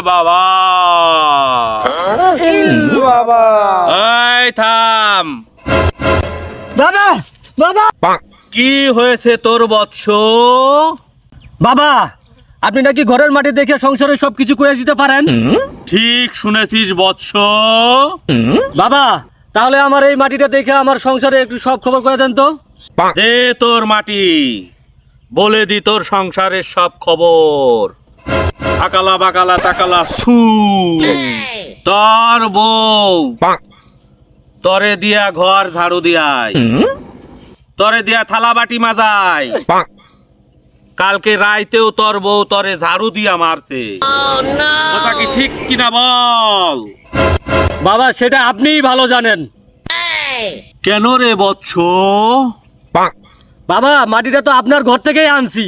বাবা বাবা এই থাম। বাবা বাবা কি হয়েছে তোর বৎস? বাবা আপনি নাকি ঘরের মাটি দেখে সংসারে সবকিছু করে দিতে পারেন। ঠিক শুনেছিস বৎস। বাবা তাহলে আমার এই মাটিটা দেখে আমার সংসারে একটু সব খবর করে দেন তো। দে তোর মাটি, বলে দি তোর সংসারের সব খবর। আকালা বাকালা তাকালা সু, তোর বউ তরে দিয়া ঘর ঝাড়ু দিয়াই, তরে দিয়া থালা বাটি মাজাই। কালকে রাইতেও তোর বউ তরে ঝাড়ু দিয়া মারছে। কথা কি ঠিক কিনা বল? বাবা সেটা আপনিই ভালো জানেন। কেন রে বৎস? বাবা মাটিটা তো আপনার ঘর থেকেই আনছি।